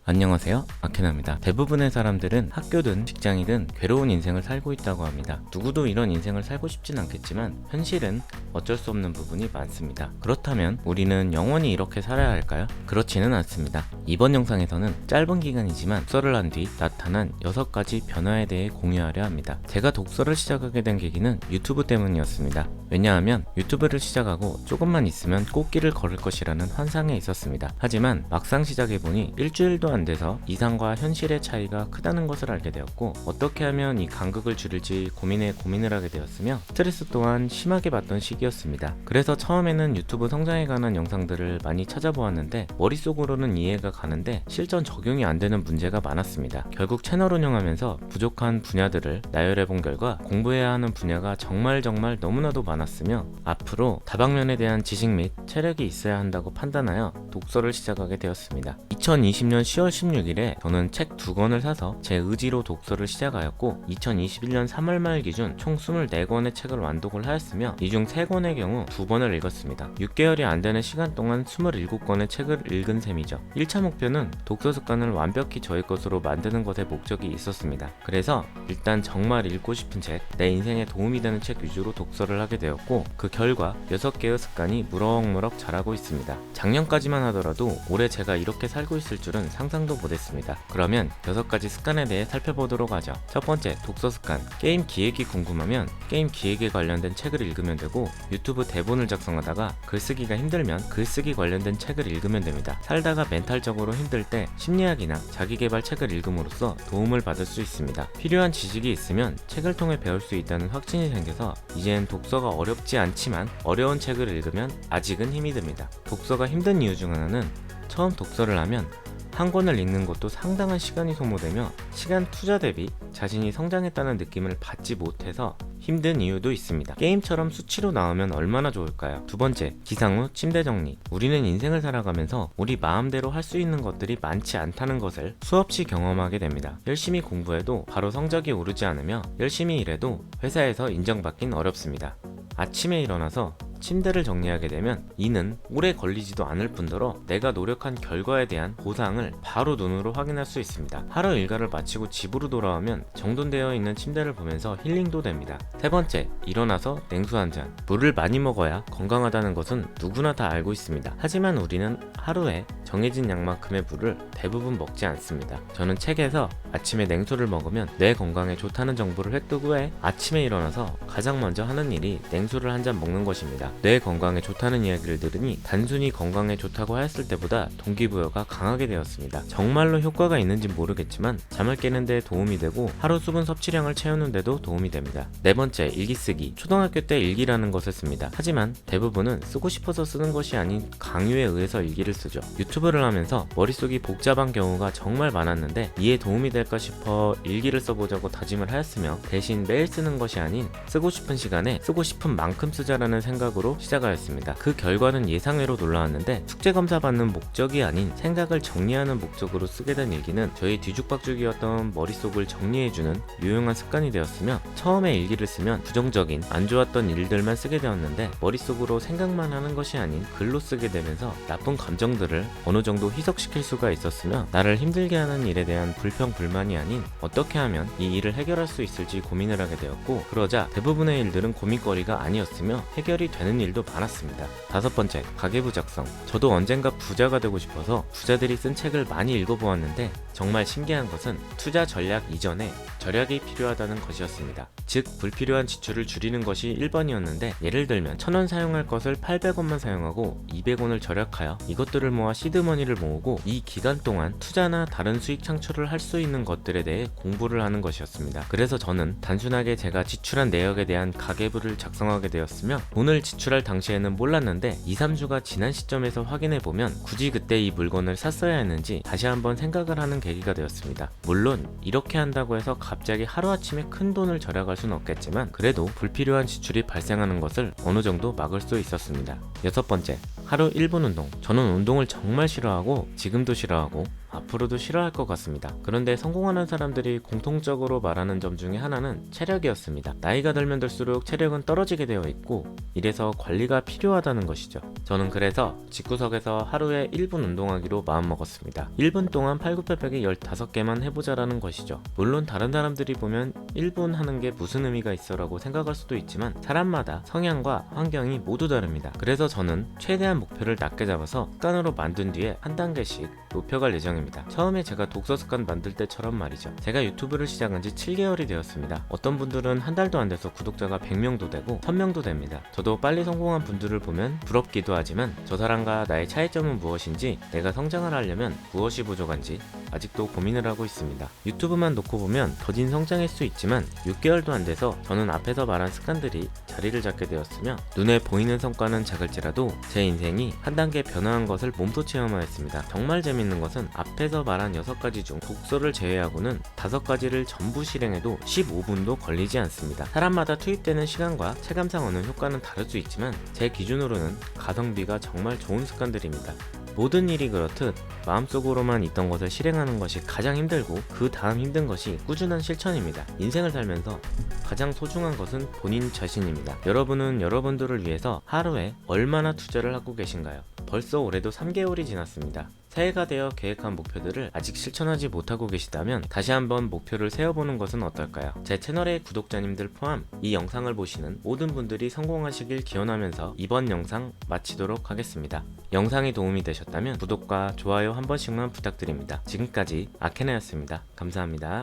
안녕하세요, 아케나입니다. 대부분의 사람들은 학교든 직장이든 괴로운 인생을 살고 있다고 합니다. 누구도 이런 인생을 살고 싶진 않겠지만 현실은 어쩔 수 없는 부분이 많습니다. 그렇다면 우리는 영원히 이렇게 살아야 할까요? 그렇지는 않습니다. 이번 영상에서는 짧은 기간이지만 독서를 한 뒤 나타난 6가지 변화에 대해 공유하려 합니다. 제가 독서를 시작하게 된 계기는 유튜브 때문이었습니다. 왜냐하면 유튜브를 시작하고 조금만 있으면 꽃길을 걸을 것이라는 환상에 있었습니다. 하지만 막상 시작해보니 일주일도 안 돼서 이상과 현실의 차이가 크다는 것을 알게 되었고, 어떻게 하면 이 간극을 줄일지 고민을 하게 되었으며 스트레스 또한 심하게 받던 시기였습니다. 그래서 처음에는 유튜브 성장에 관한 영상들을 많이 찾아보았는데 머릿속으로는 이해가 가는데 실전 적용이 안 되는 문제가 많았습니다. 결국 채널 운영하면서 부족한 분야들을 나열해본 결과 공부해야 하는 분야가 정말 너무나도 많았으며 앞으로 다방면에 대한 지식 및 체력이 있어야 한다고 판단하여 독서를 시작하게 되었습니다. 2020년 10월 16일에 저는 책 2권을 사서 제 의지로 독서를 시작하였고 2021년 3월 말 기준 총 24권의 책을 완독을 하였으며 이 중 3권의 경우 2번을 읽었습니다. 6개월이 안 되는 시간 동안 27권의 책을 읽은 셈이죠. 1차 목표는 독서 습관을 완벽히 저의 것으로 만드는 것에 목적이 있었습니다. 그래서 일단 정말 읽고 싶은 책, 내 인생에 도움이 되는 책 위주로 독서를 하게 되었고 그 결과 6개의 습관이 무럭무럭 자라고 있습니다. 작년까지만 하더라도 올해 제가 이렇게 살고 있을 줄은 상상도 못했습니다. 그러면 6가지 습관에 대해 살펴보도록 하죠. 첫 번째, 독서 습관. 게임 기획이 궁금하면 게임 기획에 관련된 책을 읽으면 되고, 유튜브 대본을 작성하다가 글쓰기가 힘들면 글쓰기 관련된 책을 읽으면 됩니다. 살다가 멘탈적으로 힘들 때 심리학이나 자기계발 책을 읽음으로써 도움을 받을 수 있습니다. 필요한 지식이 있으면 책을 통해 배울 수 있다는 확신이 생겨서 이젠 독서가 어렵지 않지만 어려운 책을 읽으면 아직은 힘이 듭니다. 독서가 힘든 이유 중 하나는 처음 독서를 하면 한 권을 읽는 것도 상당한 시간이 소모되며 시간 투자 대비 자신이 성장했다는 느낌을 받지 못해서 힘든 이유도 있습니다. 게임처럼 수치로 나오면 얼마나 좋을까요? 두 번째, 기상 후 침대 정리. 우리는 인생을 살아가면서 우리 마음대로 할 수 있는 것들이 많지 않다는 것을 수없이 경험하게 됩니다. 열심히 공부해도 바로 성적이 오르지 않으며 열심히 일해도 회사에서 인정받긴 어렵습니다. 아침에 일어나서 침대를 정리하게 되면 이는 오래 걸리지도 않을 뿐더러 내가 노력한 결과에 대한 보상을 바로 눈으로 확인할 수 있습니다. 하루 일과를 마치고 집으로 돌아오면 정돈되어 있는 침대를 보면서 힐링도 됩니다. 세 번째, 일어나서 냉수 한 잔. 물을 많이 먹어야 건강하다는 것은 누구나 다 알고 있습니다. 하지만 우리는 하루에 정해진 양만큼의 물을 대부분 먹지 않습니다. 저는 책에서 아침에 냉수를 먹으면 뇌 건강에 좋다는 정보를 획득 후에 아침에 일어나서 가장 먼저 하는 일이 냉수를 한 잔 먹는 것입니다. 뇌 건강에 좋다는 이야기를 들으니 단순히 건강에 좋다고 하였을 때보다 동기부여가 강하게 되었습니다. 정말로 효과가 있는지 모르겠지만 잠을 깨는 데 도움이 되고 하루 수분 섭취량을 채우는 데도 도움이 됩니다. 네 번째, 일기 쓰기. 초등학교 때 일기라는 것을 씁니다. 하지만 대부분은 쓰고 싶어서 쓰는 것이 아닌 강요에 의해서 일기를 쓰죠. 유튜브를 하면서 머릿속이 복잡한 경우가 정말 많았는데 이에 도움이 될까 싶어 일기를 써보자고 다짐을 하였으며 대신 매일 쓰는 것이 아닌 쓰고 싶은 시간에 쓰고 싶은 만큼 쓰자라는 생각으로 시작하였습니다. 그 결과는 예상외로 놀라웠는데 숙제검사 받는 목적이 아닌 생각을 정리하는 목적으로 쓰게 된 일기는 저희 뒤죽박죽이었던 머릿속을 정리해주는 유용한 습관이 되었으며 처음에 일기를 쓰면 부정적인 안 좋았던 일들만 쓰게 되었는데 머릿속으로 생각만 하는 것이 아닌 글로 쓰게 되면서 나쁜 감정들을 어느 정도 희석시킬 수가 있었으며 나를 힘들게 하는 일에 대한 불평 불만이 아닌 어떻게 하면 이 일을 해결할 수 있을지 고민을 하게 되었고, 그러자 대부분의 일들은 고민거리가 아니었으며 해결이 되는 일도 많았습니다. 다섯 번째, 가계부 작성. 저도 언젠가 부자가 되고 싶어서 부자들이 쓴 책을 많이 읽어보았는데 정말 신기한 것은 투자 전략 이전에 절약이 필요하다는 것이었습니다. 즉 불필요한 지출을 줄이는 것이 1번이었는데 예를 들면 1000원 사용할 것을 800원만 사용하고 200원을 절약하여 이것들을 모아 시드머니를 모으고 이 기간 동안 투자나 다른 수익 창출을 할 수 있는 것들에 대해 공부를 하는 것이었습니다. 그래서 저는 단순하게 제가 지출한 내역에 대한 가계부를 작성하게 되었으며 돈을 지출할 당시에는 몰랐는데 2-3주가 지난 시점에서 확인해보면 굳이 그때 이 물건을 샀어야 했는지 다시 한번 생각을 하는 계기가 되었습니다. 물론 이렇게 한다고 해서 갑자기 하루아침에 큰 돈을 절약할 수는 없겠지만 그래도 불필요한 지출이 발생하는 것을 어느 정도 막을 수 있었습니다. 여섯 번째, 하루 1분 운동. 저는 운동을 정말 싫어하고 지금도 싫어하고 앞으로도 싫어할 것 같습니다. 그런데 성공하는 사람들이 공통적으로 말하는 점 중에 하나는 체력이었습니다. 나이가 들면 들수록 체력은 떨어지게 되어 있고 이래서 관리가 필요하다는 것이죠. 저는 그래서 집구석에서 하루에 1분 운동하기로 마음먹었습니다. 1분 동안 팔굽혀펴기 15개만 해보자라는 것이죠. 물론 다른 사람들이 보면 1분 하는 게 무슨 의미가 있어 라고 생각할 수도 있지만 사람마다 성향과 환경이 모두 다릅니다. 그래서 저는 최대한 목표를 낮게 잡아서 습관으로 만든 뒤에 한 단계씩 높여갈 예정입니다. 처음에 제가 독서 습관 만들 때처럼 말이죠. 제가 유튜브를 시작한 지 7개월이 되었습니다. 어떤 분들은 한 달도 안 돼서 구독자가 100명도 되고 1000명도 됩니다. 저도 빨리 성공한 분들을 보면 부럽기도 하지만 저 사람과 나의 차이점은 무엇인지, 내가 성장을 하려면 무엇이 부족한지 아직도 고민을 하고 있습니다. 유튜브만 놓고 보면 더딘 성장일 수 있지만 6개월도 안 돼서 저는 앞에서 말한 습관들이 자리를 잡게 되었으며 눈에 보이는 성과는 작을지라도 제 인생이 한 단계 변화한 것을 몸소 체험하였습니다. 정말 재밌는 것은 앞에서 말한 6가지 중 독서를 제외하고는 5가지를 전부 실행해도 15분도 걸리지 않습니다. 사람마다 투입되는 시간과 체감상 얻는 효과는 다를 수 있지만 제 기준으로는 가성비가 정말 좋은 습관들입니다. 모든 일이 그렇듯 마음속으로만 있던 것을 실행하는 것이 가장 힘들고 그 다음 힘든 것이 꾸준한 실천입니다. 인생을 살면서 가장 소중한 것은 본인 자신입니다. 여러분은 여러분들을 위해서 하루에 얼마나 투자를 하고 계신가요? 벌써 올해도 3개월이 지났습니다. 새해가 되어 계획한 목표들을 아직 실천하지 못하고 계시다면 다시 한번 목표를 세워보는 것은 어떨까요? 제 채널의 구독자님들 포함 이 영상을 보시는 모든 분들이 성공하시길 기원하면서 이번 영상 마치도록 하겠습니다. 영상이 도움이 되셨다면 구독과 좋아요 한 번씩만 부탁드립니다. 지금까지 아케나였습니다. 감사합니다.